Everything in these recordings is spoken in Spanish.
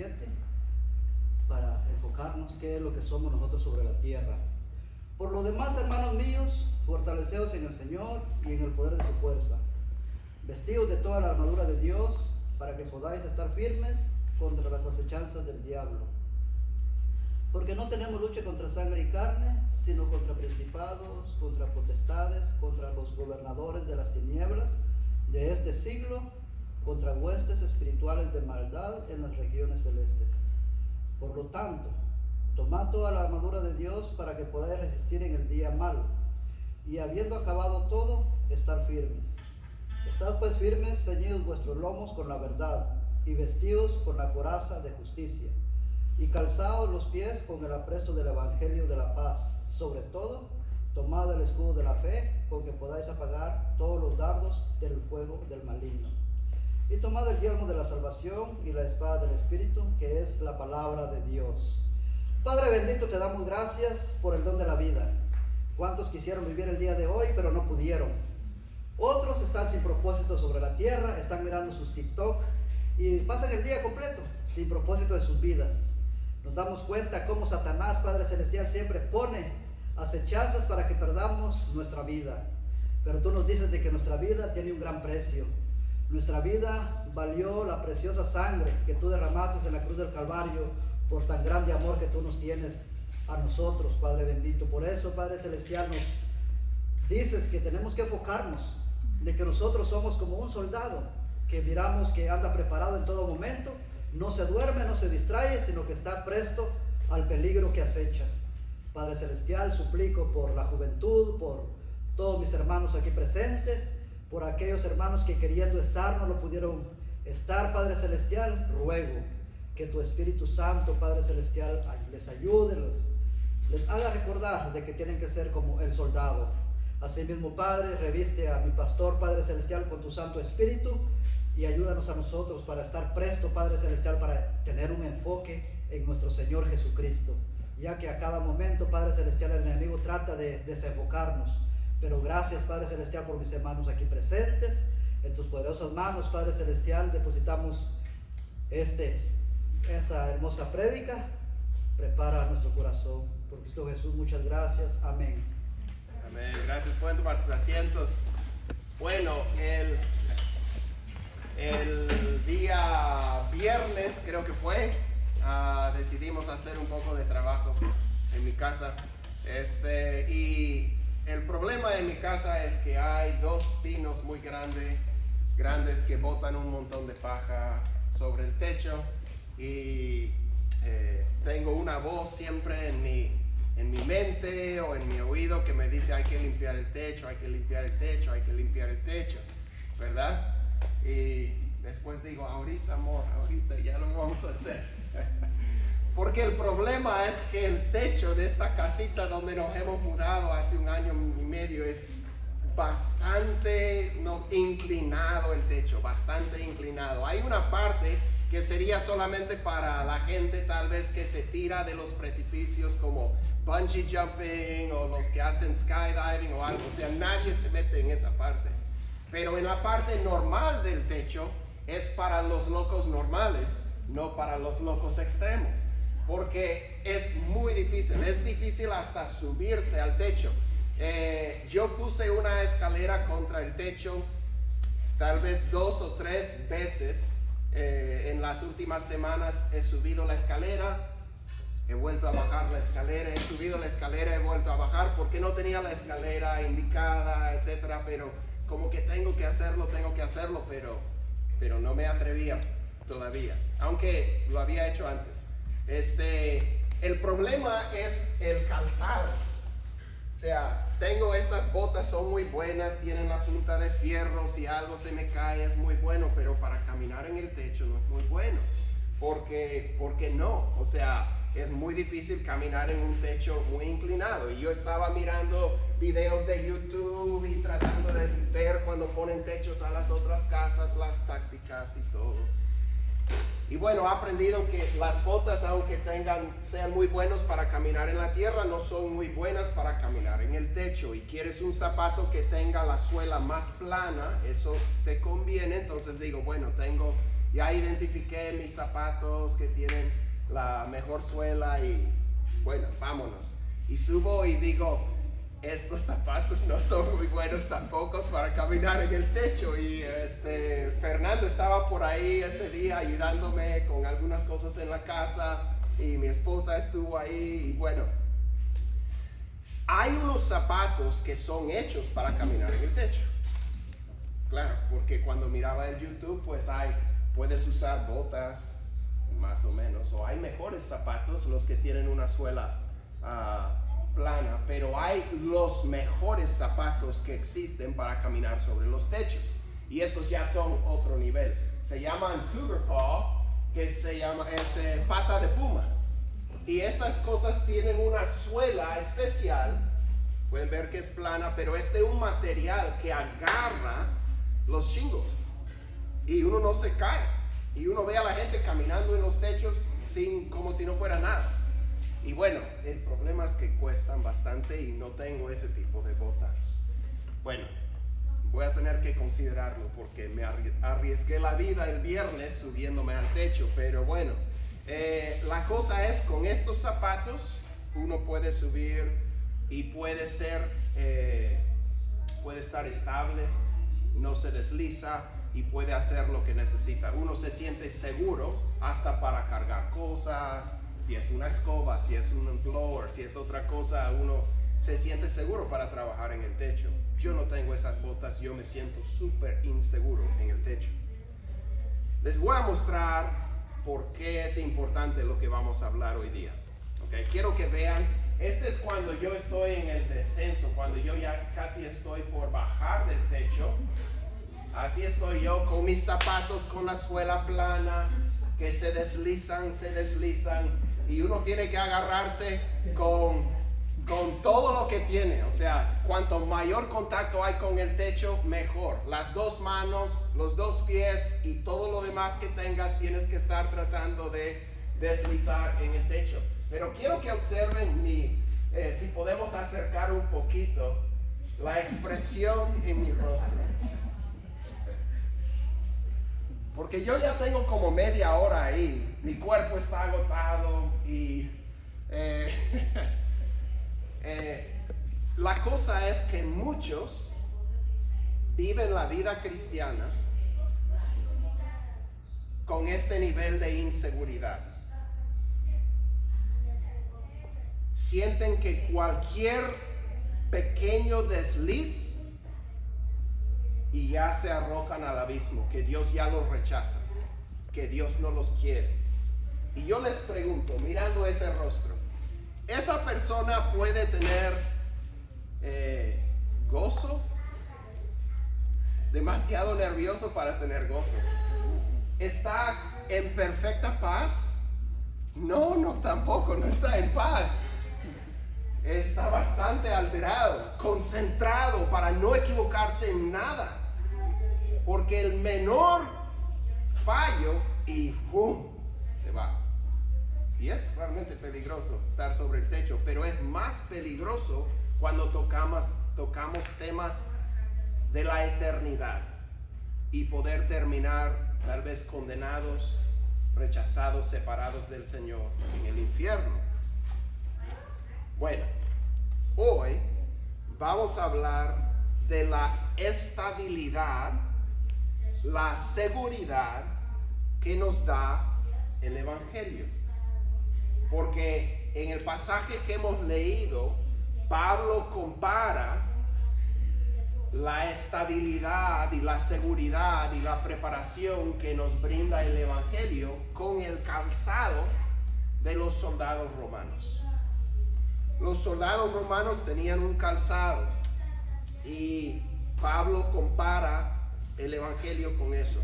17 para enfocarnos qué es lo que somos nosotros sobre la tierra. Por lo demás, hermanos míos, fortaleceos en el Señor y en el poder de su fuerza. Vestidos de toda la armadura de Dios para que podáis estar firmes contra las acechanzas del diablo. Porque no tenemos lucha contra sangre y carne, sino contra principados, contra potestades, contra los gobernadores de las tinieblas de este siglo, contra huestes espirituales de maldad en las regiones celestes. Por lo tanto, tomad toda la armadura de Dios para que podáis resistir en el día malo, y habiendo acabado todo, estar firmes. Estad pues firmes, ceñidos vuestros lomos con la verdad, y vestidos con la coraza de justicia, y calzaos los pies con el apresto del evangelio de la paz. Sobre todo, tomad el escudo de la fe, con que podáis apagar todos los dardos del fuego del maligno. Y tomad el yelmo de la salvación y la espada del Espíritu, que es la palabra de Dios. Padre bendito, te damos gracias por el don de la vida. ¿Cuántos quisieron vivir el día de hoy, pero no pudieron? Otros están sin propósito sobre la tierra, están mirando sus TikTok y pasan el día completo sin propósito de sus vidas. Nos damos cuenta cómo Satanás, Padre Celestial, siempre pone acechanzas para que perdamos nuestra vida. Pero tú nos dices de que nuestra vida tiene un gran precio. Nuestra vida valió la preciosa sangre que tú derramaste en la cruz del Calvario por tan grande amor que tú nos tienes a nosotros, Padre bendito. Por eso, Padre Celestial, nos dices que tenemos que enfocarnos de que nosotros somos como un soldado que miramos que anda preparado en todo momento, no se duerme, no se distrae, sino que está presto al peligro que acecha. Padre Celestial, suplico por la juventud, por todos mis hermanos aquí presentes, por aquellos hermanos que queriendo estar no lo pudieron estar, Padre Celestial. Ruego que tu Espíritu Santo, Padre Celestial, les ayude, les haga recordar de que tienen que ser como el soldado. Asimismo, Padre, reviste a mi pastor, Padre Celestial, con tu Santo Espíritu y ayúdanos a nosotros para estar presto, Padre Celestial, para tener un enfoque en nuestro Señor Jesucristo, ya que a cada momento, Padre Celestial, el enemigo trata de desenfocarnos. Pero gracias, Padre Celestial, por mis hermanos aquí presentes. En tus poderosas manos, Padre Celestial, depositamos esta hermosa prédica. Prepara nuestro corazón. Por Cristo Jesús, muchas gracias. Amén. Amén. Gracias. Pueden tomar sus asientos. Bueno, el día viernes, creo que fue, decidimos hacer un poco de trabajo en mi casa. Y el problema en mi casa es que hay dos pinos muy grandes que botan un montón de paja sobre el techo, y tengo una voz siempre en mi mente o en mi oído que me dice: hay que limpiar el techo, hay que limpiar el techo, hay que limpiar el techo, ¿verdad? Y después digo: ahorita, amor, ahorita ya lo vamos a hacer. Porque el problema es que el techo de esta casita donde nos hemos mudado hace 1 año y medio es bastante inclinado. El techo, bastante inclinado. Hay una parte que sería solamente para la gente tal vez que se tira de los precipicios, como bungee jumping o los que hacen skydiving o algo. O sea, nadie se mete en esa parte. Pero en la parte normal del techo es para los locos normales, no para los locos extremos. Porque es muy difícil, es difícil hasta subirse al techo. Yo puse una escalera contra el techo tal vez 2 o 3 veces. En las últimas semanas he subido la escalera, he vuelto a bajar la escalera, he subido la escalera, he vuelto a bajar, porque no tenía la escalera indicada, etcétera. Pero como que tengo que hacerlo, pero no me atrevía todavía, aunque lo había hecho antes. El problema es el calzado. O sea, tengo estas botas, son muy buenas, tienen la punta de fierro, si algo se me cae es muy bueno, pero para caminar en el techo no es muy bueno. Porque no, o sea, es muy difícil caminar en un techo muy inclinado. Y yo estaba mirando videos de YouTube y tratando de ver cuando ponen techos a las otras casas, las tácticas y todo. Y bueno, he aprendido que las botas, aunque sean muy buenos para caminar en la tierra, no son muy buenas para caminar en el techo. Y quieres un zapato que tenga la suela más plana, eso te conviene. Entonces digo, bueno, tengo Ya identifiqué mis zapatos que tienen la mejor suela y bueno, vámonos. Y subo y digo, estos zapatos no son muy buenos tampoco para caminar en el techo. Y Fernando estaba por ahí ese día ayudándome con algunas cosas en la casa y mi esposa estuvo ahí y bueno, hay unos zapatos que son hechos para caminar en el techo. Claro, porque cuando miraba el YouTube pues puedes usar botas más o menos, o hay mejores zapatos, los que tienen una suela plana, pero hay los mejores zapatos que existen para caminar sobre los techos, y estos ya son otro nivel. Se llaman Cougar Paw, que es pata de puma, y estas cosas tienen una suela especial. Pueden ver que es plana, pero es de un material que agarra los shingles y uno no se cae, y uno ve a la gente caminando en los techos como si no fuera nada. Y bueno, el problema es que cuestan bastante y no tengo ese tipo de bota. Bueno, voy a tener que considerarlo porque me arriesgué la vida el viernes subiéndome al techo. Pero bueno, la cosa es, con estos zapatos uno puede subir y puede estar estable, no se desliza y puede hacer lo que necesita. Uno se siente seguro hasta para cargar cosas. Si es una escoba, si es un blower, si es otra cosa, uno se siente seguro para trabajar en el techo. Yo no tengo esas botas, yo me siento súper inseguro en el techo. Les voy a mostrar por qué es importante lo que vamos a hablar hoy día. ¿Okay? Quiero que vean, este es cuando yo estoy en el descenso, cuando yo ya casi estoy por bajar del techo. Así estoy yo con mis zapatos con la suela plana, que se deslizan, y uno tiene que agarrarse con todo lo que tiene. O sea, cuanto mayor contacto hay con el techo, mejor. Las dos manos, los dos pies y todo lo demás que tengas, tienes que estar tratando de deslizar en el techo. Pero quiero que observen si podemos acercar un poquito la expresión en mi rostro. Porque yo ya tengo como media hora ahí, mi cuerpo está agotado y la cosa es que muchos viven la vida cristiana con este nivel de inseguridad. Sienten que cualquier pequeño desliz y ya se arrojan al abismo, que Dios ya los rechaza, que Dios no los quiere. Y yo les pregunto, mirando ese rostro, ¿esa persona puede tener gozo? Demasiado nervioso para tener gozo. ¿Está en perfecta paz? No, tampoco, no está en paz. Está bastante alterado, concentrado para no equivocarse en nada. Porque el menor fallo y ¡pum!, se va. Y es realmente peligroso estar sobre el techo, pero es más peligroso cuando tocamos temas de la eternidad y poder terminar tal vez condenados, rechazados, separados del Señor en el infierno. Bueno, hoy vamos a hablar de la estabilidad, la seguridad que nos da el Evangelio. Porque en el pasaje que hemos leído, Pablo compara la estabilidad y la seguridad y la preparación que nos brinda el Evangelio con el calzado de los soldados romanos. Los soldados romanos tenían un calzado y Pablo compara el Evangelio con eso.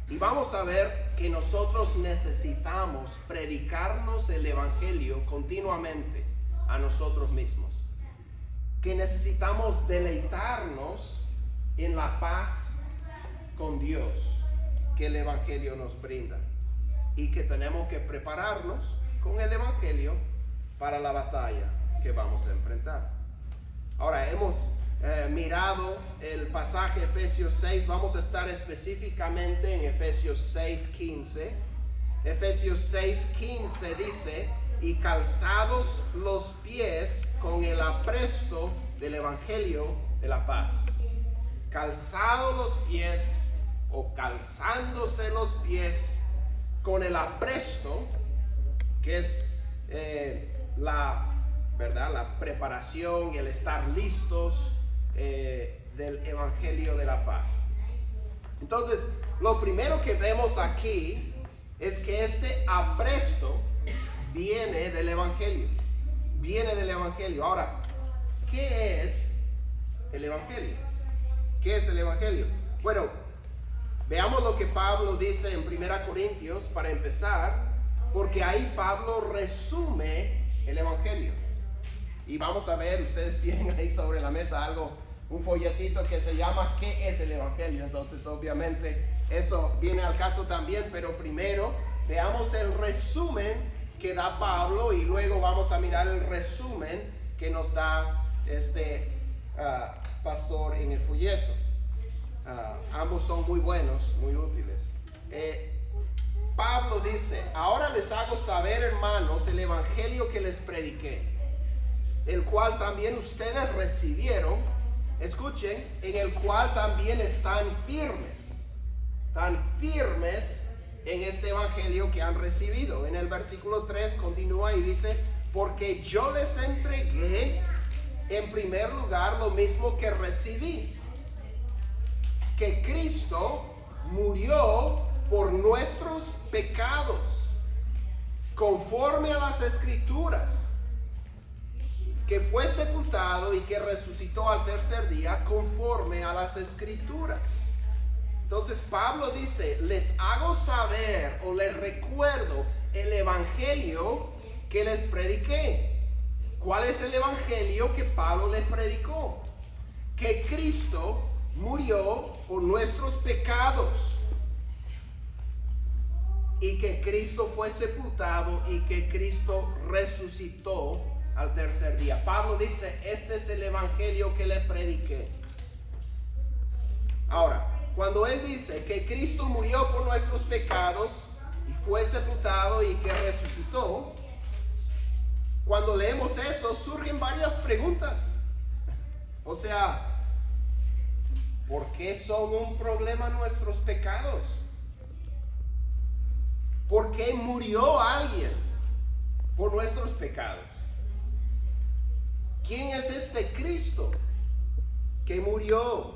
Y vamos a ver que nosotros necesitamos predicarnos el Evangelio continuamente a nosotros mismos. Que necesitamos deleitarnos en la paz con Dios que el Evangelio nos brinda. Y que tenemos que prepararnos con el Evangelio para la batalla que vamos a enfrentar. Ahora, hemos mirado el pasaje Efesios 6, vamos a estar específicamente en Efesios 6:15. Efesios 6:15 dice: y calzados los pies con el apresto del evangelio de la paz. Calzados los pies, o calzándose los pies con el apresto, que es la preparación y el estar listos del evangelio de la paz. Entonces, lo primero que vemos aquí es que este apresto viene del evangelio. Viene del evangelio. Ahora, ¿qué es el evangelio? ¿Qué es el evangelio? Bueno, veamos lo que Pablo dice en 1 Corintios para empezar, porque ahí Pablo resume el evangelio. Y vamos a ver, ustedes tienen ahí sobre la mesa un folletito que se llama ¿qué es el evangelio? Entonces obviamente eso viene al caso también, pero primero veamos el resumen que da Pablo y luego vamos a mirar el resumen que nos da este pastor en el folleto. Ambos son muy buenos, muy útiles. Pablo dice: ahora les hago saber, hermanos, el evangelio que les prediqué, el cual también ustedes recibieron, escuchen, en el cual también están firmes en este evangelio que han recibido. En el versículo 3 continúa y dice: porque yo les entregué en primer lugar lo mismo que recibí, que Cristo murió por nuestros pecados, conforme a las Escrituras, que fue sepultado y que resucitó al tercer día, conforme a las Escrituras. Entonces Pablo dice: les hago saber o les recuerdo el evangelio que les prediqué. ¿Cuál es el evangelio que Pablo les predicó? Que Cristo murió por nuestros pecados y que Cristo fue sepultado y que Cristo resucitó al tercer día. Pablo dice: este es el evangelio que le prediqué. Ahora, cuando él dice que Cristo murió por nuestros pecados y fue sepultado y que resucitó, cuando leemos eso surgen varias preguntas. O sea, ¿por qué son un problema nuestros pecados? ¿Por qué murió alguien por nuestros pecados? ¿Quién es este Cristo que murió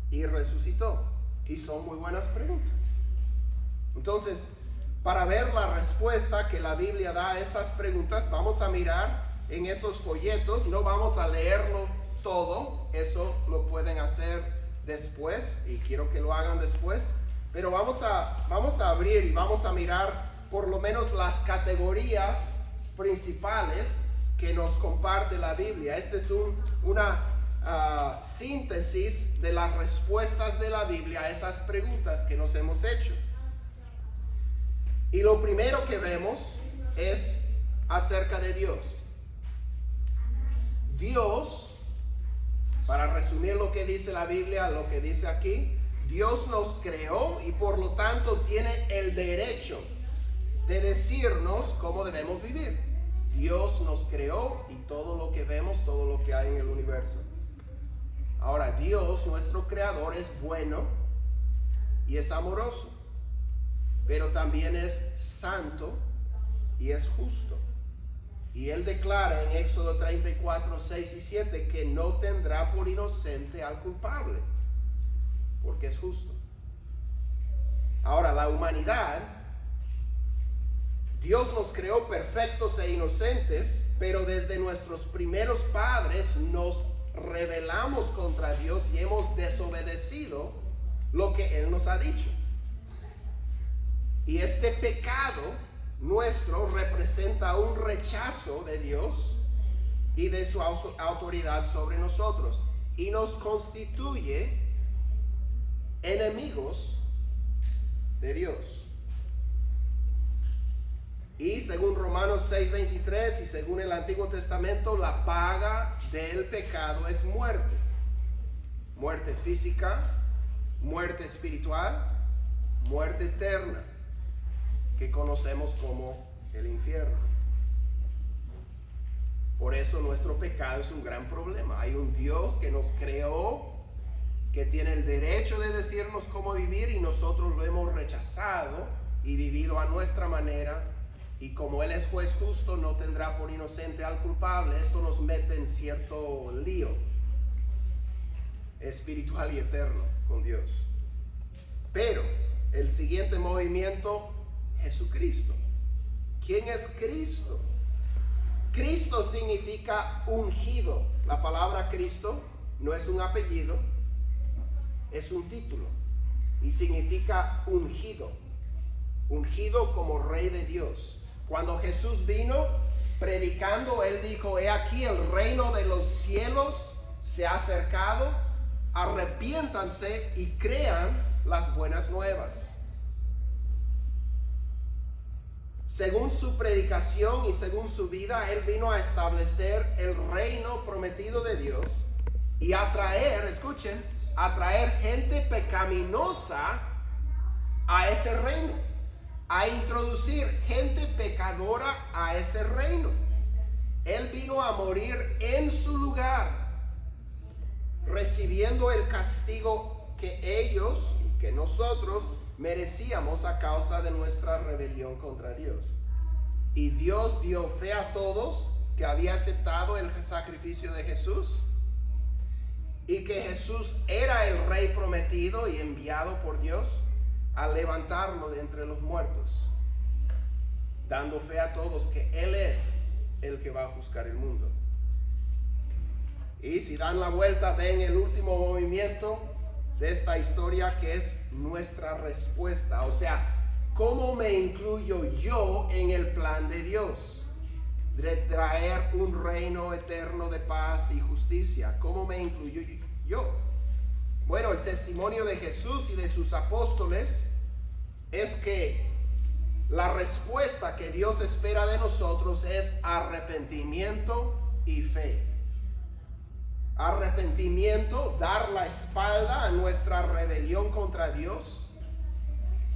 y resucitó? Y son muy buenas preguntas. Entonces, para ver la respuesta que la Biblia da a estas preguntas, vamos a mirar en esos folletos. No vamos a leerlo todo, eso lo pueden hacer después y quiero que lo hagan después. Pero vamos a abrir y vamos a mirar por lo menos las categorías principales que nos comparte la Biblia. Esta es una síntesis de las respuestas de la Biblia a esas preguntas que nos hemos hecho. Y lo primero que vemos es acerca de Dios. Dios, para resumir lo que dice la Biblia, lo que dice aquí, Dios nos creó y por lo tanto tiene el derecho de decirnos cómo debemos vivir. Dios nos creó y todo lo que vemos, todo lo que hay en el universo. Ahora, Dios, nuestro creador, es bueno y es amoroso, pero también es santo y es justo. Y Él declara en Éxodo 34, 6 y 7 que no tendrá por inocente al culpable, porque es justo. Ahora, la humanidad, Dios nos creó perfectos e inocentes, pero desde nuestros primeros padres nos rebelamos contra Dios y hemos desobedecido lo que Él nos ha dicho. Y este pecado nuestro representa un rechazo de Dios y de su autoridad sobre nosotros y nos constituye enemigos de Dios. Y según Romanos 6:23 y según el Antiguo Testamento, la paga del pecado es muerte. muerte física, muerte espiritual, muerte eterna, que conocemos como el infierno. Por eso nuestro pecado es un gran problema. Hay un Dios que nos creó, que tiene el derecho de decirnos cómo vivir, y nosotros lo hemos rechazado y vivido a nuestra manera. Y como Él es juez justo, no tendrá por inocente al culpable. Esto nos mete en cierto lío espiritual y eterno con Dios. Pero el siguiente movimiento, Jesucristo. ¿Quién es Cristo? Cristo significa ungido. La palabra Cristo no es un apellido, es un título, y significa ungido. Ungido como Rey de Dios. Cuando Jesús vino predicando, Él dijo: he aquí el reino de los cielos se ha acercado, arrepiéntanse y crean las buenas nuevas. Según su predicación y según su vida, Él vino a establecer el reino prometido de Dios y a traer, escuchen, a traer gente pecaminosa a ese reino, a introducir gente pecadora a ese reino. Él vino a morir en su lugar, recibiendo el castigo que ellos, que nosotros merecíamos a causa de nuestra rebelión contra Dios. Y Dios dio fe a todos que había aceptado el sacrificio de Jesús y que Jesús era el Rey prometido y enviado por Dios a levantarlo de entre los muertos, dando fe a todos que Él es el que va a juzgar el mundo. Y si dan la vuelta, ven el último movimiento de esta historia, que es nuestra respuesta. O sea, ¿cómo me incluyo yo en el plan de Dios? De traer un reino eterno de paz y justicia. ¿Cómo me incluyo yo? Bueno, el testimonio de Jesús y de sus apóstoles es que la respuesta que Dios espera de nosotros es arrepentimiento y fe. Arrepentimiento, dar la espalda a nuestra rebelión contra Dios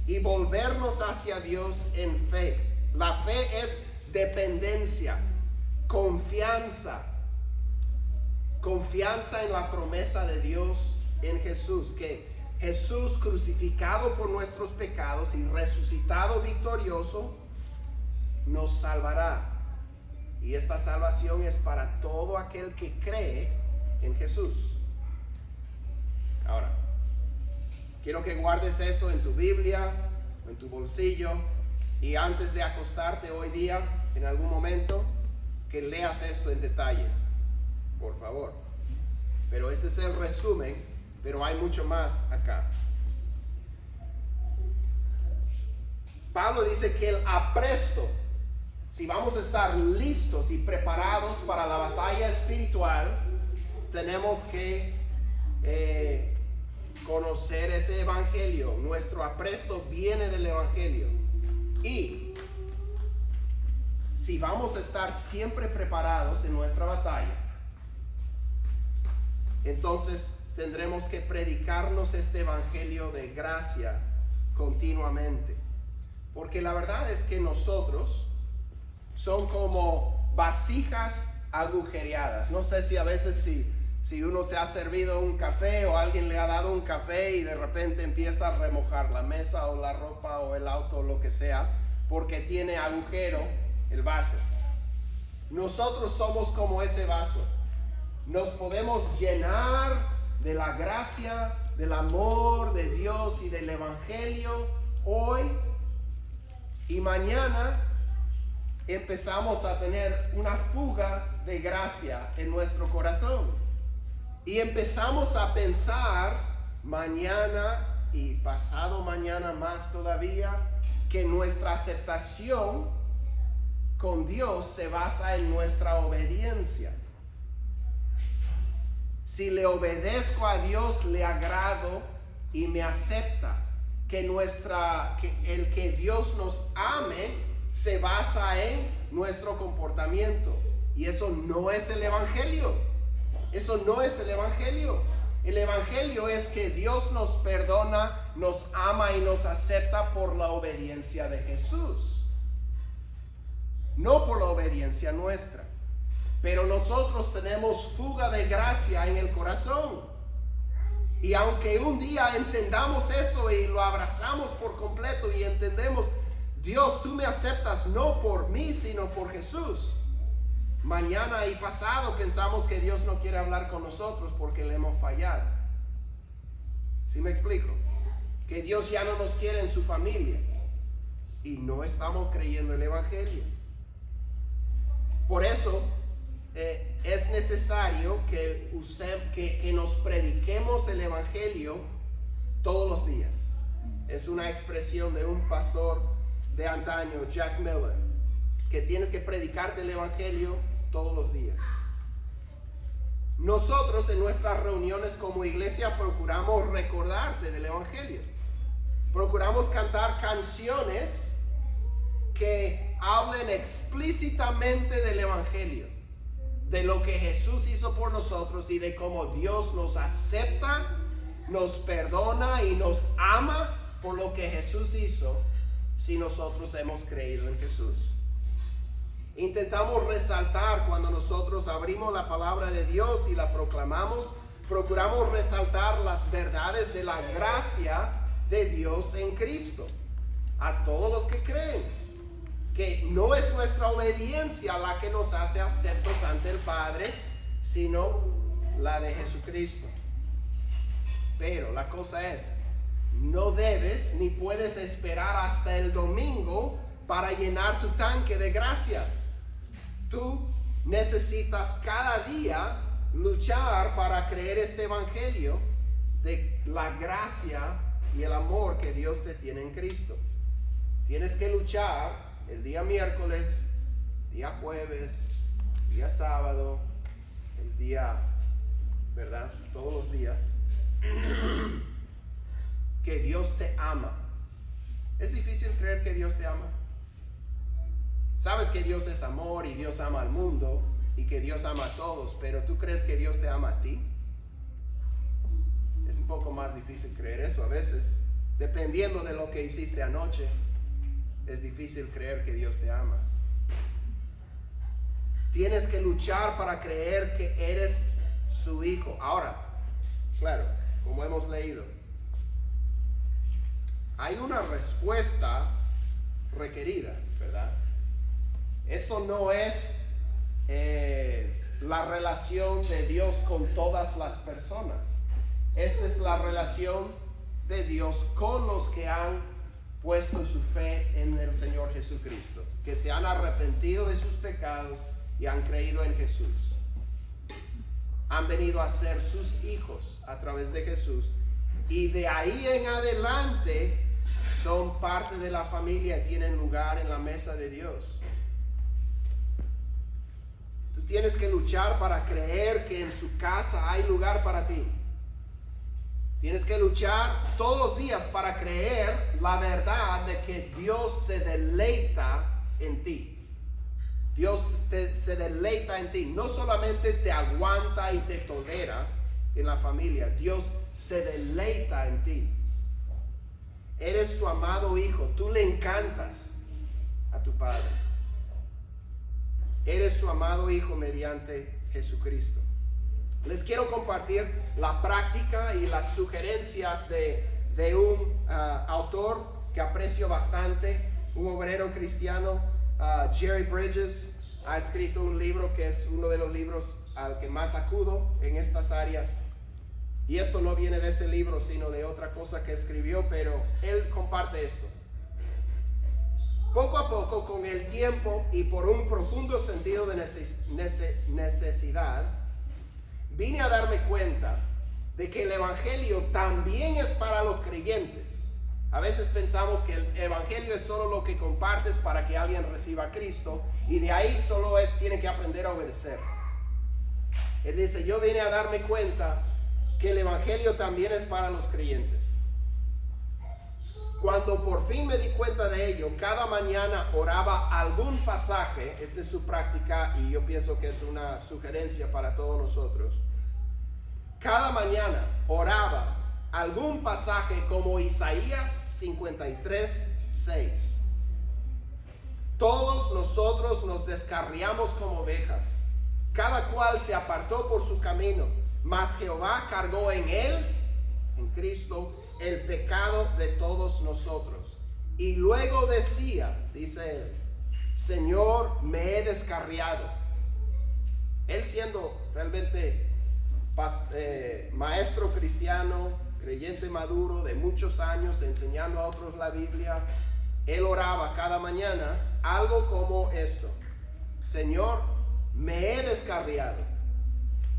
y volvernos hacia Dios en fe. La fe es dependencia, confianza en la promesa de Dios en Jesús, que Jesús, crucificado por nuestros pecados y resucitado victorioso, nos salvará. Y esta salvación es para todo aquel que cree en Jesús. Ahora, quiero que guardes eso en tu Biblia, en tu bolsillo, y antes de acostarte hoy día, en algún momento, que leas esto en detalle, por favor. Pero ese es el resumen, pero hay mucho más acá. Pablo dice que el apresto, si vamos a estar listos y preparados para la batalla espiritual, tenemos que conocer ese evangelio. Nuestro apresto viene del evangelio. Y si vamos a estar siempre preparados en nuestra batalla, entonces tendremos que predicarnos este evangelio de gracia continuamente. Porque la verdad es que nosotros son como vasijas agujereadas. No sé si a veces si uno se ha servido un café o alguien le ha dado un café y de repente empieza a remojar la mesa o la ropa o el auto o lo que sea, porque tiene agujero el vaso. Nosotros somos como ese vaso. Nos podemos llenar de la gracia, del amor de Dios y del evangelio hoy, y mañana empezamos a tener una fuga de gracia en nuestro corazón y empezamos a pensar mañana y pasado mañana más todavía que nuestra aceptación con Dios se basa en nuestra obediencia. Si le obedezco a Dios, le agrado y me acepta. Que el que Dios nos ame se basa en nuestro comportamiento. Y eso no es el evangelio. Eso no es el evangelio. El evangelio es que Dios nos perdona, nos ama y nos acepta por la obediencia de Jesús, no por la obediencia nuestra. Pero nosotros tenemos fuga de gracia en el corazón. Y aunque un día entendamos eso y lo abrazamos por completo y entendemos, Dios, tú me aceptas no por mí, sino por Jesús. Mañana y pasado pensamos que Dios no quiere hablar con nosotros porque le hemos fallado. ¿Sí me explico? Que Dios ya no nos quiere en su familia y no estamos creyendo el evangelio. Por eso es necesario que nos prediquemos el evangelio todos los días. Es una expresión de un pastor de antaño, Jack Miller, que tienes que predicarte el evangelio todos los días. Nosotros en nuestras reuniones como iglesia procuramos recordarte del evangelio. Procuramos cantar canciones que hablen explícitamente del evangelio, de lo que Jesús hizo por nosotros y de cómo Dios nos acepta, nos perdona y nos ama por lo que Jesús hizo si nosotros hemos creído en Jesús. Intentamos resaltar cuando nosotros abrimos la palabra de Dios y la proclamamos, procuramos resaltar las verdades de la gracia de Dios en Cristo a todos los que creen, que no es nuestra obediencia la que nos hace aceptos ante el Padre, sino la de Jesucristo. Pero la cosa es, no debes ni puedes esperar hasta el domingo para llenar tu tanque de gracia. Tú necesitas cada día luchar para creer este evangelio de la gracia y el amor que Dios te tiene en Cristo. Tienes que luchar el día miércoles, día jueves, día sábado, el día, ¿verdad? Todos los días. Que Dios te ama. ¿Es difícil creer que Dios te ama? Sabes que Dios es amor y Dios ama al mundo y que Dios ama a todos, pero ¿tú crees que Dios te ama a ti? Es un poco más difícil creer eso a veces. Dependiendo de lo que hiciste anoche, es difícil creer que Dios te ama. Tienes que luchar para creer que eres su hijo. Ahora, claro, como hemos leído, hay una respuesta requerida, ¿verdad? Esto no es la relación de Dios con todas las personas. Esta es la relación de Dios con los que han puesto su fe en el Señor Jesucristo, que se han arrepentido de sus pecados y han creído en Jesús. Han venido a ser sus hijos a través de Jesús, y de ahí en adelante son parte de la familia y tienen lugar en la mesa de Dios. Tú tienes que luchar para creer que en su casa hay lugar para ti. Tienes que luchar todos los días para creer la verdad de que Dios se deleita en ti. Dios se deleita en ti. No solamente te aguanta y te tolera en la familia. Dios se deleita en ti. Eres su amado hijo. Tú le encantas a tu Padre. Eres su amado hijo mediante Jesucristo. Les quiero compartir la práctica y las sugerencias de un autor que aprecio bastante, un obrero cristiano, Jerry Bridges. Ha escrito un libro que es uno de los libros al que más acudo en estas áreas. Y esto no viene de ese libro, sino de otra cosa que escribió, pero él comparte esto. Poco a poco, con el tiempo y por un profundo sentido de necesidad, vine a darme cuenta de que el evangelio también es para los creyentes. A veces pensamos que el evangelio es solo lo que compartes para que alguien reciba a Cristo y de ahí solo tiene que aprender a obedecer. Él dice, yo vine a darme cuenta que el evangelio también es para los creyentes. Cuando por fin me di cuenta de ello, cada mañana oraba algún pasaje. Esta es su práctica y yo pienso que es una sugerencia para todos nosotros. cada mañana oraba algún pasaje como Isaías 53:6. Todos nosotros nos descarriamos como ovejas, cada cual se apartó por su camino, mas Jehová cargó en él, en Cristo, el pecado de todos nosotros. Y luego decía, dice él, Señor, me he descarriado. Él siendo realmente maestro cristiano, creyente maduro de muchos años, enseñando a otros la Biblia, él oraba cada mañana algo como esto: Señor, me he descarriado,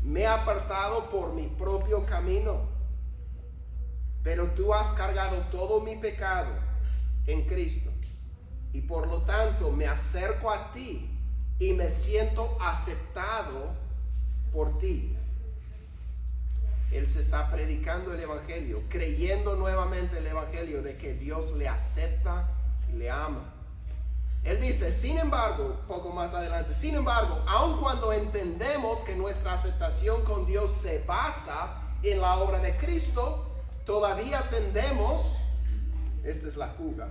me he apartado por mi propio camino, pero tú has cargado todo mi pecado en Cristo, y por lo tanto me acerco a ti y me siento aceptado por ti. Él se está predicando el evangelio, creyendo nuevamente el evangelio de que Dios le acepta y le ama. Él dice, sin embargo, poco más adelante, sin embargo, aun cuando entendemos que nuestra aceptación con Dios se basa en la obra de Cristo, todavía tendemos, esta es la fuga,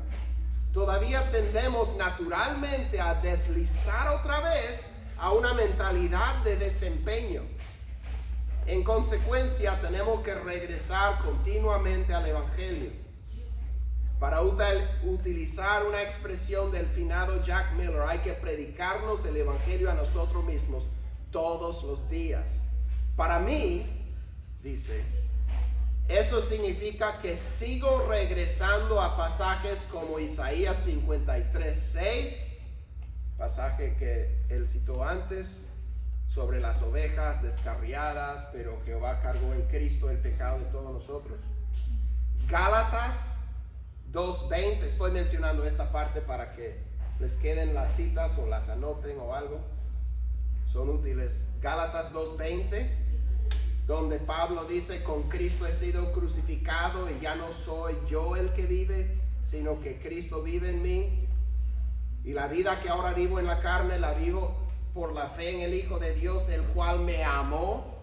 todavía tendemos naturalmente a deslizar otra vez a una mentalidad de desempeño. En consecuencia, tenemos que regresar continuamente al evangelio. Para utilizar una expresión del finado Jack Miller, hay que predicarnos el evangelio a nosotros mismos todos los días. Para mí, dice, eso significa que sigo regresando a pasajes como Isaías 53:6, pasaje que él citó antes, sobre las ovejas descarriadas, pero Jehová cargó en Cristo el pecado de todos nosotros. Gálatas 2:20, estoy mencionando esta parte para que les queden las citas o las anoten o algo, son útiles. Gálatas 2:20, donde Pablo dice, con Cristo he sido crucificado y ya no soy yo el que vive, sino que Cristo vive en mí, y la vida que ahora vivo en la carne la vivo por la fe en el Hijo de Dios, el cual me amó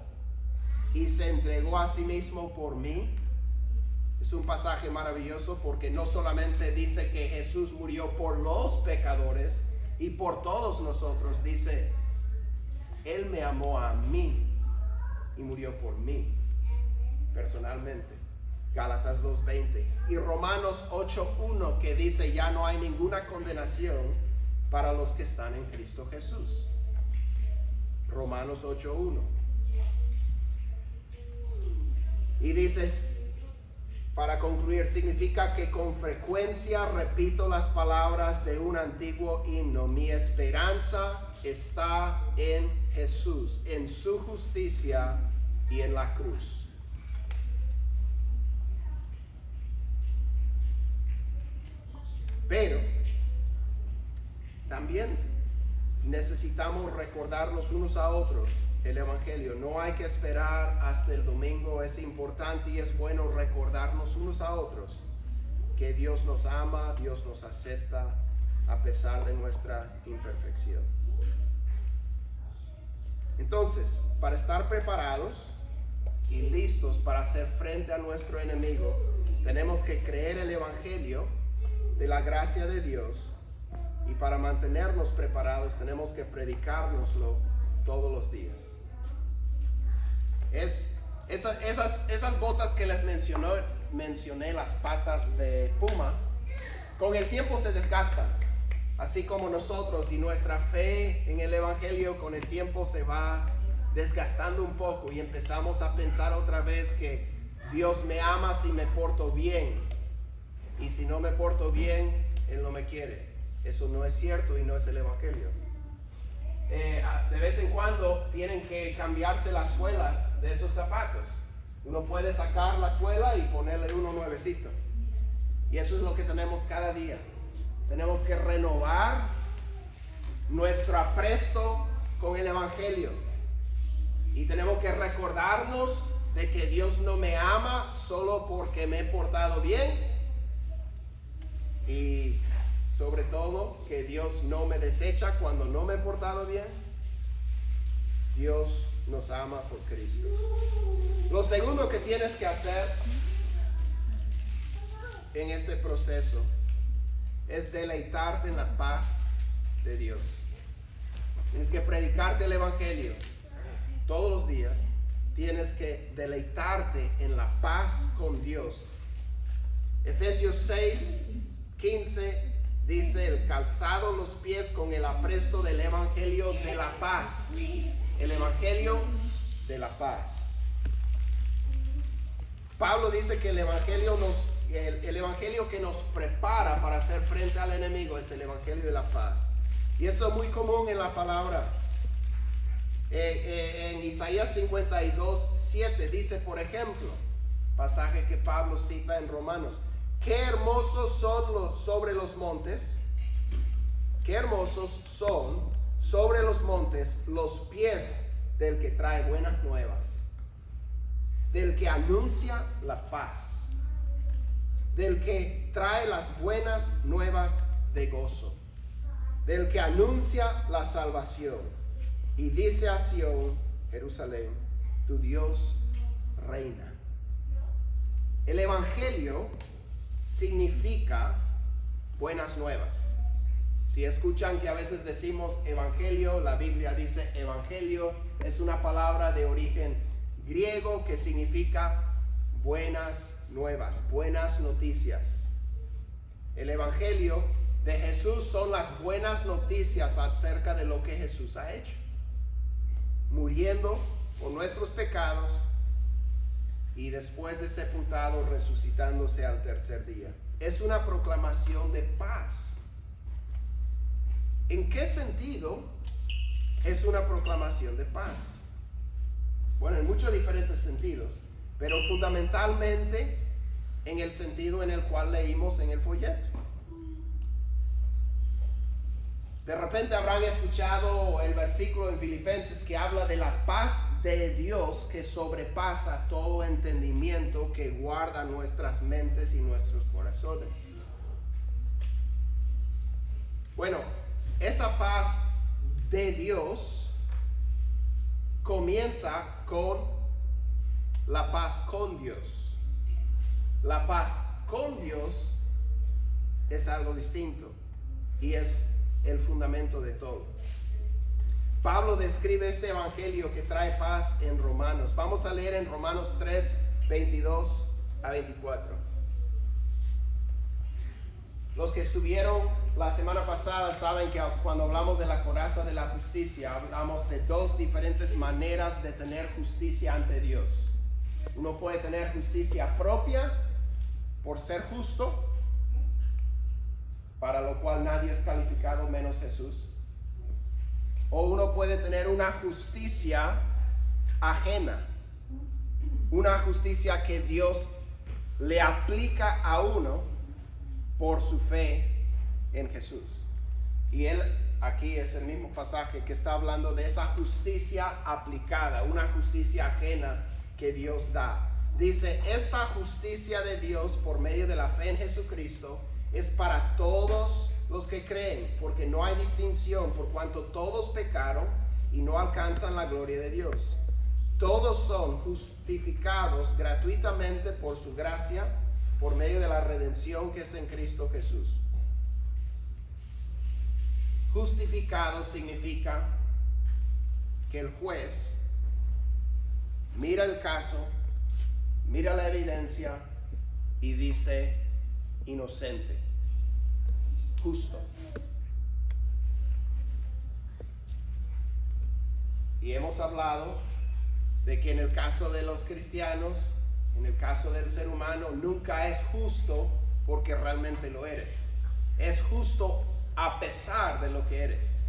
y se entregó a sí mismo por mí. Es un pasaje maravilloso porque no solamente dice que Jesús murió por los pecadores y por todos nosotros, dice, Él me amó a mí y murió por mí personalmente. Gálatas 2:20 y Romanos 8:1, que dice, ya no hay ninguna condenación para los que están en Cristo Jesús. Romanos 8:1. Y dices, para concluir, significa que con frecuencia repito las palabras de un antiguo himno: mi esperanza está en Jesús, en su justicia y en la cruz. Pero también necesitamos recordarnos unos a otros el evangelio. No hay que esperar hasta el domingo. Es importante y es bueno recordarnos unos a otros que Dios nos ama, Dios nos acepta a pesar de nuestra imperfección. Entonces, para estar preparados y listos para hacer frente a nuestro enemigo, tenemos que creer el evangelio de la gracia de Dios. Y para mantenernos preparados tenemos que predicárnoslo todos los días. Esas botas que les mencioné, las patas de puma, con el tiempo se desgastan. Así como nosotros, y nuestra fe en el evangelio con el tiempo se va desgastando un poco y empezamos a pensar otra vez que Dios me ama si me porto bien, y si no me porto bien, Él no me quiere. Eso no es cierto y no es el evangelio. De vez en cuando tienen que cambiarse las suelas de esos zapatos. Uno puede sacar la suela y ponerle uno nuevecito. Y eso es lo que tenemos cada día. Tenemos que renovar nuestro apresto con el evangelio. Y tenemos que recordarnos de que Dios no me ama solo porque me he portado bien. Y sobre todo, que Dios no me desecha cuando no me he portado bien. Dios nos ama por Cristo. Lo segundo que tienes que hacer en este proceso es deleitarte en la paz de Dios. Tienes que predicarte el Evangelio todos los días. Tienes que deleitarte en la paz con Dios. Efesios 6:15 dice: el calzado los pies con el apresto del Evangelio de la paz. El Evangelio de la paz. Pablo dice que el Evangelio que nos prepara para hacer frente al enemigo es el Evangelio de la paz. Y esto es muy común en la palabra. En Isaías 52:7 dice, por ejemplo, pasaje que Pablo cita en Romanos: qué hermosos son sobre los montes, qué hermosos son sobre los montes los pies del que trae buenas nuevas, del que anuncia la paz, del que trae las buenas nuevas de gozo, del que anuncia la salvación. Y dice a Sión, Jerusalén, tu Dios reina. El Evangelio significa buenas nuevas. Si escuchan que a veces decimos Evangelio, la Biblia dice Evangelio es una palabra de origen griego que significa buenas nuevas, buenas noticias. El Evangelio de Jesús son las buenas noticias acerca de lo que Jesús ha hecho, muriendo por nuestros pecados y después de sepultado, resucitándose al tercer día. Es una proclamación de paz. ¿En qué sentido es una proclamación de paz? Bueno, en muchos diferentes sentidos, pero fundamentalmente en el sentido en el cual leímos en el folleto. De repente habrán escuchado el versículo en Filipenses que habla de la paz de Dios que sobrepasa todo entendimiento, que guarda nuestras mentes y nuestros corazones. Bueno, esa paz de Dios comienza con la paz con Dios. La paz con Dios es algo distinto y es el fundamento de todo. Pablo describe este evangelio que trae paz en Romanos. Vamos a leer en Romanos 3:22 a 24. Los que estuvieron la semana pasada saben que cuando hablamos de la coraza de la justicia, hablamos de dos diferentes maneras de tener justicia ante Dios. Uno puede tener justicia propia por ser justo, para lo cual nadie es calificado menos Jesús. O uno puede tener una justicia ajena, una justicia que Dios le aplica a uno por su fe en Jesús. Y él aquí es el mismo pasaje que está hablando de esa justicia aplicada, una justicia ajena que Dios da. Dice, esta justicia de Dios por medio de la fe en Jesucristo es para todos los que creen, porque no hay distinción, por cuanto todos pecaron y no alcanzan la gloria de Dios. Todos son justificados gratuitamente por su gracia, por medio de la redención que es en Cristo Jesús. Justificado significa que el juez mira el caso, mira la evidencia y dice inocente, justo. Y hemos hablado de que en el caso de los cristianos, en el caso del ser humano, nunca es justo porque realmente lo eres. Es justo a pesar de lo que eres.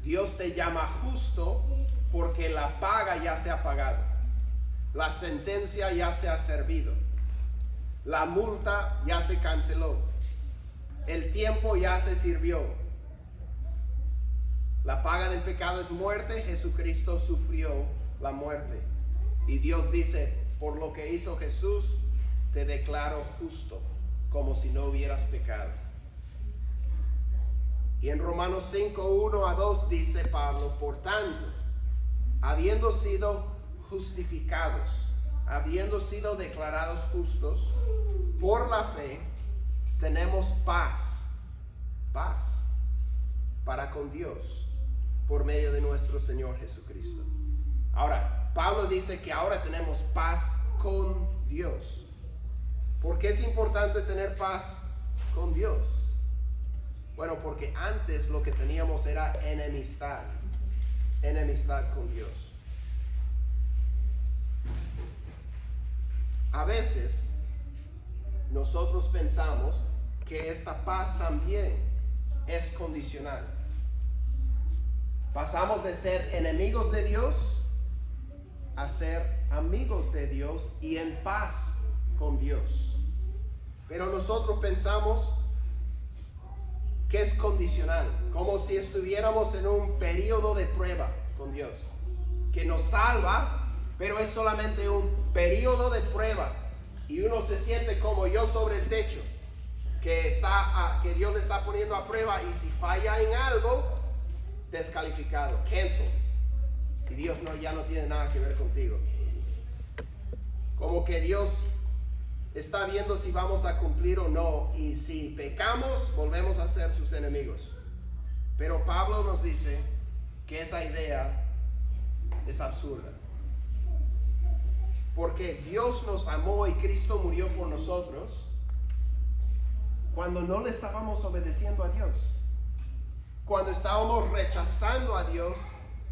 Dios te llama justo porque la paga ya se ha pagado, la sentencia ya se ha servido, la multa ya se canceló, el tiempo ya se sirvió. La paga del pecado es muerte. Jesucristo sufrió la muerte. Y Dios dice, por lo que hizo Jesús, te declaro justo, como si no hubieras pecado. Y en Romanos 5:1-2 dice Pablo, por tanto, habiendo sido justificados, habiendo sido declarados justos por la fe, tenemos paz para con Dios por medio de nuestro Señor Jesucristo. Ahora, Pablo dice que ahora tenemos paz con Dios. ¿Por qué es importante tener paz con Dios? Bueno, porque antes lo que teníamos era enemistad con Dios. A veces nosotros pensamos que esta paz también es condicional. Pasamos de ser enemigos de Dios a ser amigos de Dios y en paz con Dios. Pero nosotros pensamos que es condicional, como si estuviéramos en un periodo de prueba con Dios, que nos salva, pero es solamente un periodo de prueba y uno se siente como yo sobre el techo, que Dios le está poniendo a prueba, y si falla en algo, descalificado, cancel, y Dios ya no tiene nada que ver contigo. Como que Dios está viendo si vamos a cumplir o no, y si pecamos, volvemos a ser sus enemigos. Pero Pablo nos dice que esa idea es absurda, porque Dios nos amó y Cristo murió por nosotros cuando no le estábamos obedeciendo a Dios, cuando estábamos rechazando a Dios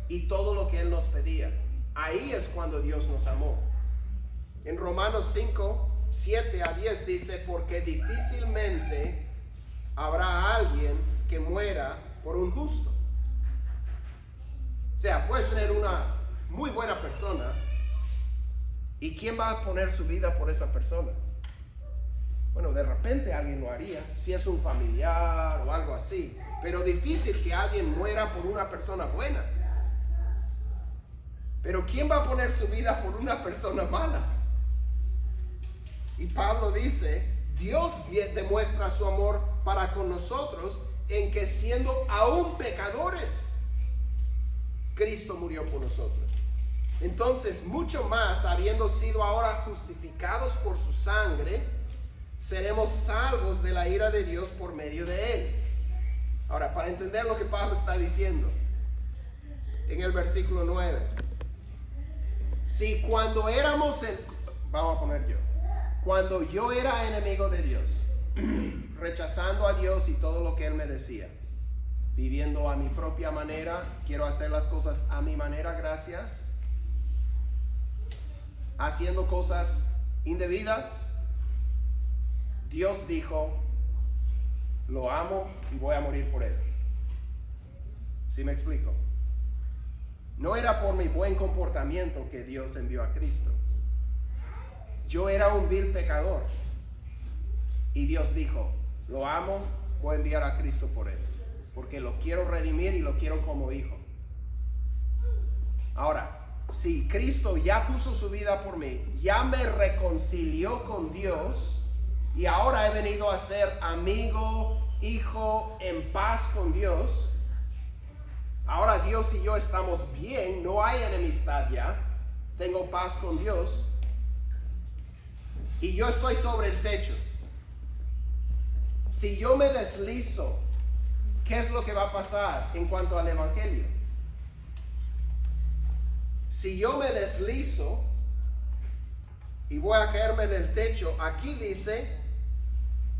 y todo lo que Él nos pedía. Ahí es cuando Dios nos amó. En Romanos 5, 7 a 10 dice: porque difícilmente habrá alguien que muera por un justo. O sea, puedes tener una muy buena persona, ¿y quién va a poner su vida por esa persona? Bueno, de repente alguien lo haría, si es un familiar o algo así, pero difícil que alguien muera por una persona buena. Pero ¿quién va a poner su vida por una persona mala? Y Pablo dice, Dios demuestra su amor para con nosotros en que, siendo aún pecadores, Cristo murió por nosotros. Entonces, mucho más, habiendo sido ahora justificados por su sangre, seremos salvos de la ira de Dios por medio de Él. Ahora, para entender lo que Pablo está diciendo, en el versículo 9, si cuando éramos vamos a poner cuando yo era enemigo de Dios, rechazando a Dios y todo lo que Él me decía, viviendo a mi propia manera, quiero hacer las cosas a mi manera, gracias, haciendo cosas indebidas, Dios dijo, lo amo y voy a morir por Él. ¿Sí me explico? No era por mi buen comportamiento que Dios envió a Cristo. Yo era un vil pecador y Dios dijo, lo amo, voy a enviar a Cristo por Él, porque lo quiero redimir y lo quiero como hijo. Ahora, si Cristo ya puso su vida por mí, ya me reconcilió con Dios, y ahora he venido a ser amigo, hijo, en paz con Dios. Ahora Dios y yo estamos bien, no hay enemistad ya, tengo paz con Dios, y yo estoy sobre el techo. Si yo me deslizo, ¿qué es lo que va a pasar en cuanto al evangelio? Si yo me deslizo y voy a caerme del techo, aquí dice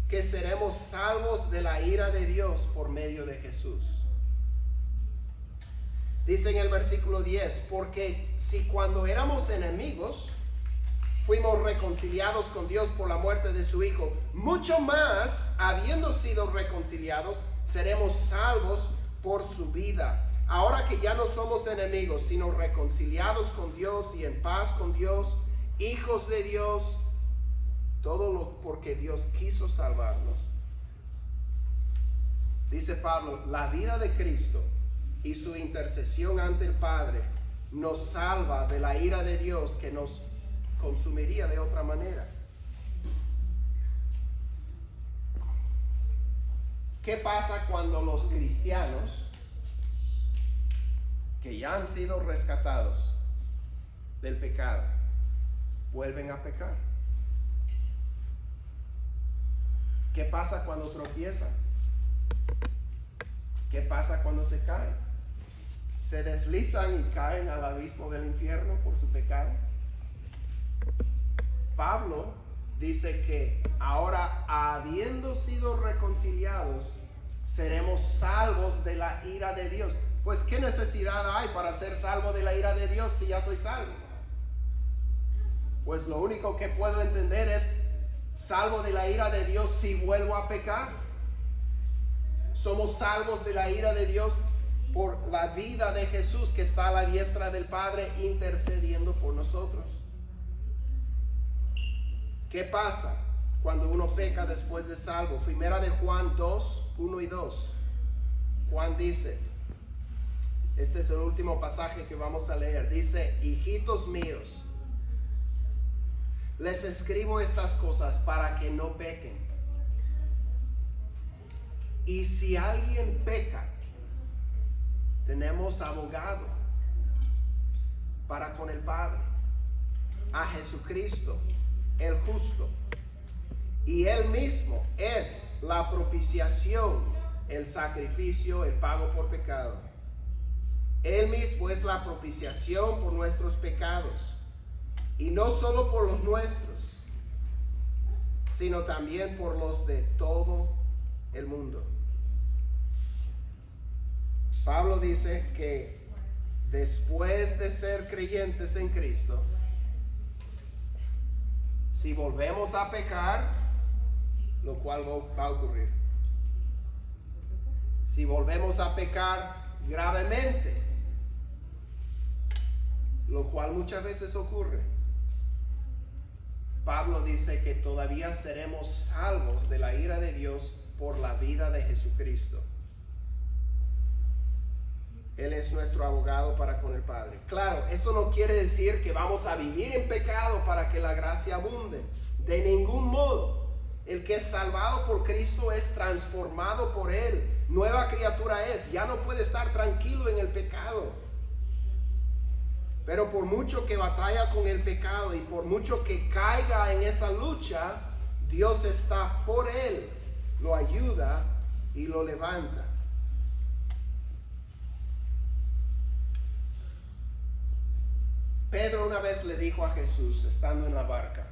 que seremos salvos de la ira de Dios por medio de Jesús. Dice en el versículo 10, porque si cuando éramos enemigos fuimos reconciliados con Dios por la muerte de su Hijo, mucho más, habiendo sido reconciliados, seremos salvos por su vida. Ahora que ya no somos enemigos, sino reconciliados con Dios y en paz con Dios, hijos de Dios, todo porque Dios quiso salvarnos. Dice Pablo, la vida de Cristo y su intercesión ante el Padre nos salva de la ira de Dios que nos consumiría de otra manera. ¿Qué pasa cuando los cristianos que ya han sido rescatados del pecado, vuelven a pecar. ¿Qué pasa cuando tropiezan? ¿Qué pasa cuando se caen? ¿Se deslizan y caen al abismo del infierno por su pecado? Pablo dice que ahora, habiendo sido reconciliados, seremos salvos de la ira de Dios. Pues ¿qué necesidad hay para ser salvo de la ira de Dios si ya soy salvo? Pues lo único que puedo entender es salvo de la ira de Dios si vuelvo a pecar. Somos salvos de la ira de Dios por la vida de Jesús, que está a la diestra del Padre intercediendo por nosotros. ¿Qué pasa cuando uno peca después de salvo? Primera de Juan 2, 1 y 2. Juan dice, este es el último pasaje que vamos a leer. Dice: hijitos míos, les escribo estas cosas para que no pequen. Y si alguien peca, tenemos abogado para con el Padre, a Jesucristo el justo. Y Él mismo es la propiciación, el sacrificio, el pago por pecado. Él mismo es la propiciación por nuestros pecados. Y no solo por los nuestros, sino también por los de todo el mundo. Pablo dice que después de ser creyentes en Cristo, si volvemos a pecar, lo cual va a ocurrir, si volvemos a pecar gravemente, lo cual muchas veces ocurre, Pablo dice que todavía seremos salvos de la ira de Dios por la vida de Jesucristo. Él es nuestro abogado para con el Padre. Claro, eso no quiere decir que vamos a vivir en pecado para que la gracia abunde. De ningún modo. El que es salvado por Cristo es transformado por Él. Nueva criatura es. Ya no puede estar tranquilo en el pecado. Pero por mucho que batalla con el pecado y por mucho que caiga en esa lucha, Dios está por él, lo ayuda y lo levanta. Pedro una vez le dijo a Jesús, estando en la barca,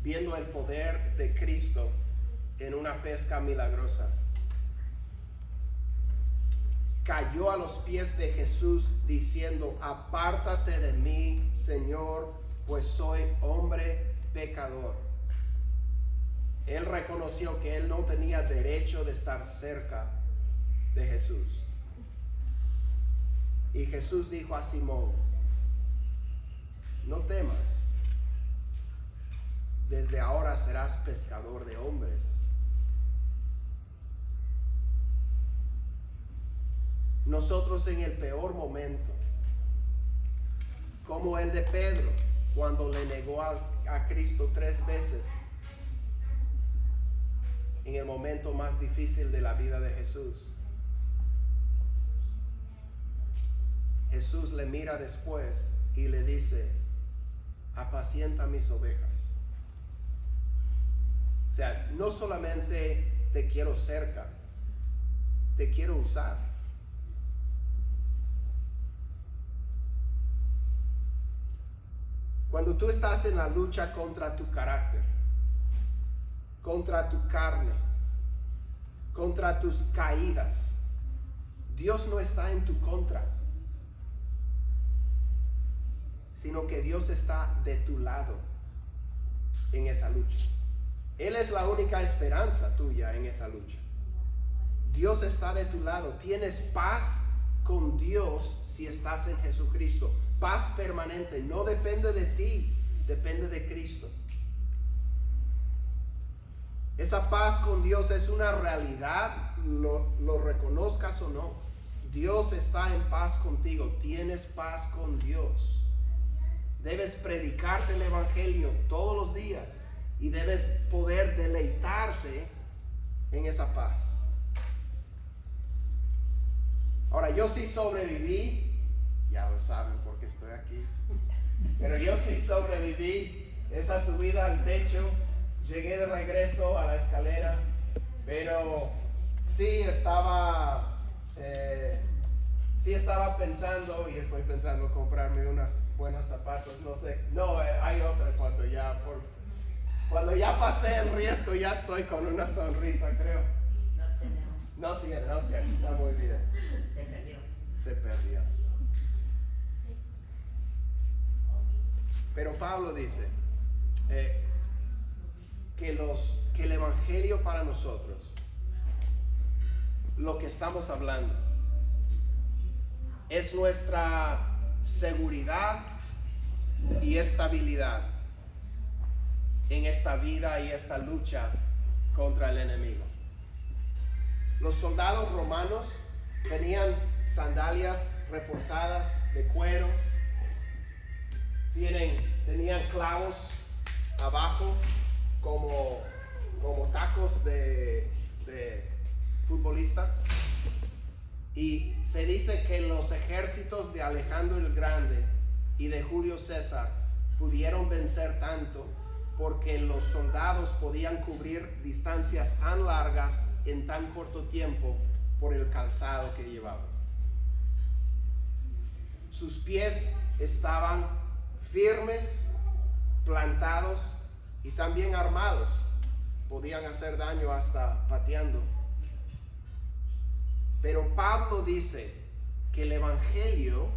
viendo el poder de Cristo en una pesca milagrosa, cayó a los pies de Jesús diciendo: apártate de mí, Señor, pues soy hombre pecador. Él reconoció que él no tenía derecho de estar cerca de Jesús. Y Jesús dijo a Simón: no temas, desde ahora serás pescador de hombres. Nosotros en el peor momento, como el de Pedro, cuando le negó a Cristo 3 veces, en el momento más difícil de la vida de Jesús, Jesús le mira después y le dice: apacienta mis ovejas. O sea, no solamente te quiero cerca, te quiero usar. Cuando tú estás en la lucha contra tu carácter, contra tu carne, contra tus caídas, Dios no está en tu contra, sino que Dios está de tu lado en esa lucha. Él es la única esperanza tuya en esa lucha. Dios está de tu lado. Tienes paz con Dios si estás en Jesucristo. Paz permanente. No depende de ti, depende de Cristo. Esa paz con Dios es una realidad, lo reconozcas o no. Dios está en paz contigo. Tienes paz con Dios. Debes predicarte el evangelio todos los días y debes poder deleitarte en esa paz. Ahora, yo sí sobreviví, ya lo saben porque estoy aquí, pero yo sí sobreviví esa subida al techo, llegué de regreso a la escalera, pero sí estaba pensando, y estoy pensando comprarme unas buenas zapatos, no sé, no, hay otra cuando ya pasé el riesgo, ya estoy con una sonrisa, creo. No tiene, está muy bien. Se perdió. Pero Pablo dice que el evangelio para nosotros, lo que estamos hablando, es nuestra seguridad y estabilidad en esta vida y esta lucha contra el enemigo. Los soldados romanos tenían sandalias reforzadas de cuero, tenían clavos abajo como tacos de futbolista, y se dice que los ejércitos de Alejandro el Grande y de Julio César pudieron vencer tanto porque los soldados podían cubrir distancias tan largas en tan corto tiempo por el calzado que llevaban. Sus pies estaban firmes, plantados y también armados. Podían hacer daño hasta pateando. Pero Pablo dice que el evangelio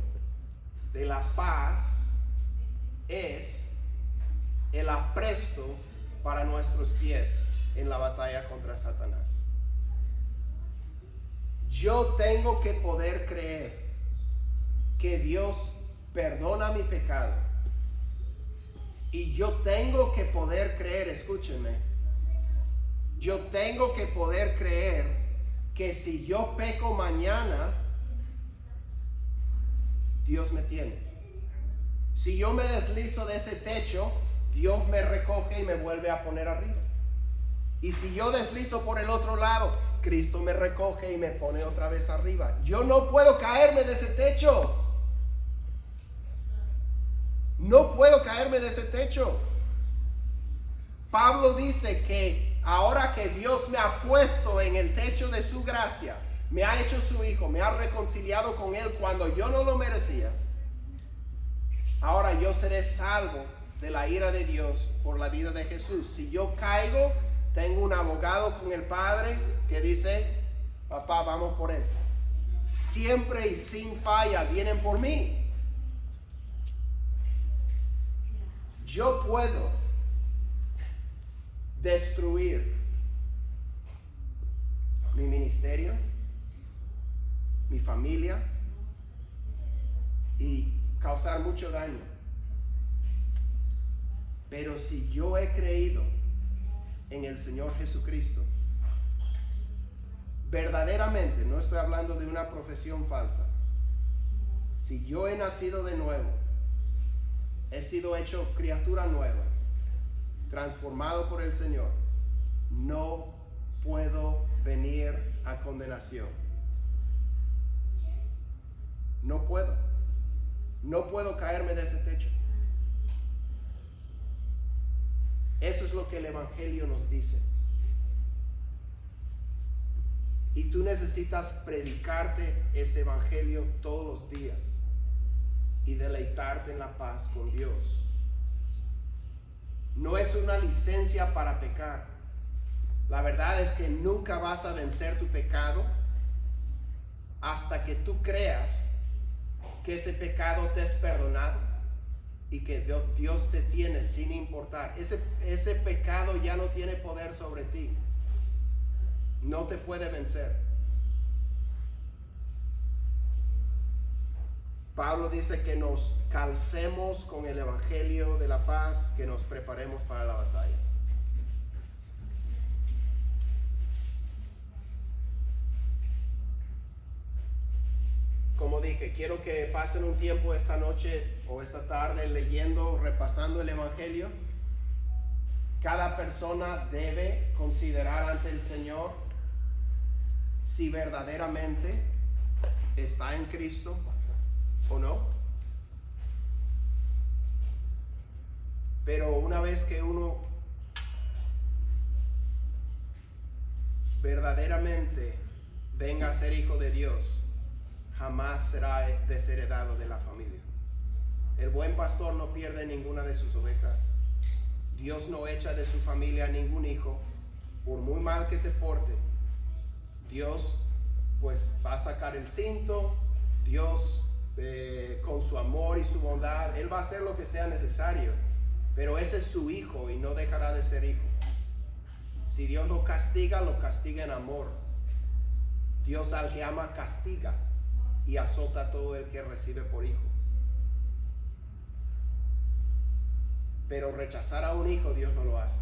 de la paz es el apresto para nuestros pies en la batalla contra Satanás. Yo tengo que poder creer que Dios perdona mi pecado, y yo tengo que poder creer, escúchenme, yo tengo que poder creer que si yo peco mañana, Dios me tiene. Si yo me deslizo de ese techo, Dios me recoge y me vuelve a poner arriba. Y si yo deslizo por el otro lado, Cristo me recoge y me pone otra vez arriba. Yo no puedo caerme de ese techo. No puedo caerme de ese techo. Pablo dice que ahora que Dios me ha puesto en el techo de su gracia, me ha hecho su hijo, me ha reconciliado con él cuando yo no lo merecía, ahora yo seré salvo de la ira de Dios por la vida de Jesús. Si yo caigo, tengo un abogado con el Padre que dice: papá, vamos por él. Siempre y sin falla vienen por mí. Yo puedo destruir mi ministerio, mi familia, y causar mucho daño. Pero si yo he creído en el Señor Jesucristo, verdaderamente, no estoy hablando de una profesión falsa, si yo he nacido de nuevo, he sido hecho criatura nueva, transformado por el Señor, no puedo venir a condenación. No puedo caerme de ese techo. Eso es lo que el evangelio nos dice. Y tú necesitas predicarte ese evangelio todos los días y deleitarte en la paz con Dios. No es una licencia para pecar. La verdad es que nunca vas a vencer tu pecado hasta que tú creas que ese pecado te es perdonado y que Dios te tiene sin importar. Ese pecado ya no tiene poder sobre ti. No te puede vencer. Pablo dice que nos calcemos con el evangelio de la paz, que nos preparemos para la batalla. Como dije, quiero que pasen un tiempo esta noche o esta tarde leyendo, repasando el evangelio. Cada persona debe considerar ante el Señor si verdaderamente está en Cristo o no. Pero una vez que uno verdaderamente venga a ser hijo de Dios, jamás será desheredado de la familia. El buen pastor no pierde ninguna de sus ovejas. Dios no echa de su familia a ningún hijo, por muy mal que se porte. Dios pues va a sacar el cinto. Dios con su amor y su bondad, Él va a hacer lo que sea necesario, pero ese es su hijo y no dejará de ser hijo. Si Dios lo castiga en amor. Dios al que ama castiga y azota a todo el que recibe por hijo. Pero rechazar a un hijo, Dios no lo hace.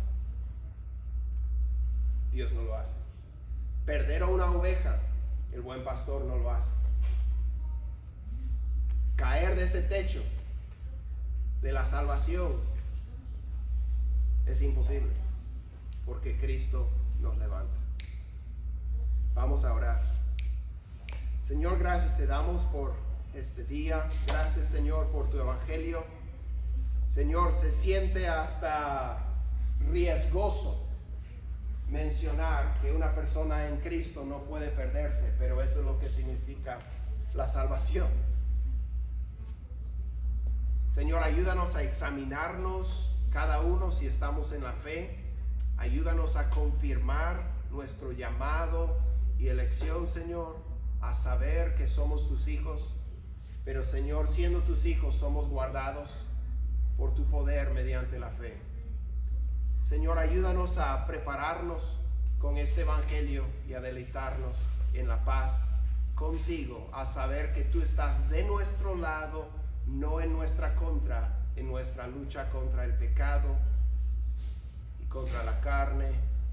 Dios no lo hace. Perder a una oveja, el buen pastor no lo hace. Caer de ese techo de la salvación es imposible, porque Cristo nos levanta. Vamos a orar. Señor, gracias te damos por este día. Gracias, Señor, por tu evangelio. Señor, se siente hasta riesgoso mencionar que una persona en Cristo no puede perderse, pero eso es lo que significa la salvación. Señor, ayúdanos a examinarnos cada uno si estamos en la fe. Ayúdanos a confirmar nuestro llamado y elección, Señor, a saber que somos tus hijos. Pero, Señor, siendo tus hijos, somos guardados por tu poder mediante la fe. Señor, ayúdanos a prepararnos con este evangelio y a deleitarnos en la paz contigo, a saber que tú estás de nuestro lado, no en nuestra contra, en nuestra lucha contra el pecado y contra la carne,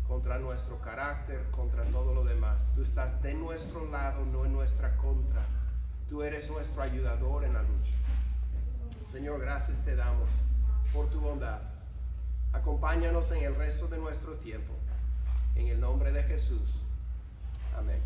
contra nuestro carácter, contra todo lo demás. Tú estás de nuestro lado, no en nuestra contra. Tú eres nuestro ayudador en la lucha. Señor, gracias te damos por tu bondad. Acompáñanos en el resto de nuestro tiempo. En el nombre de Jesús. Amén.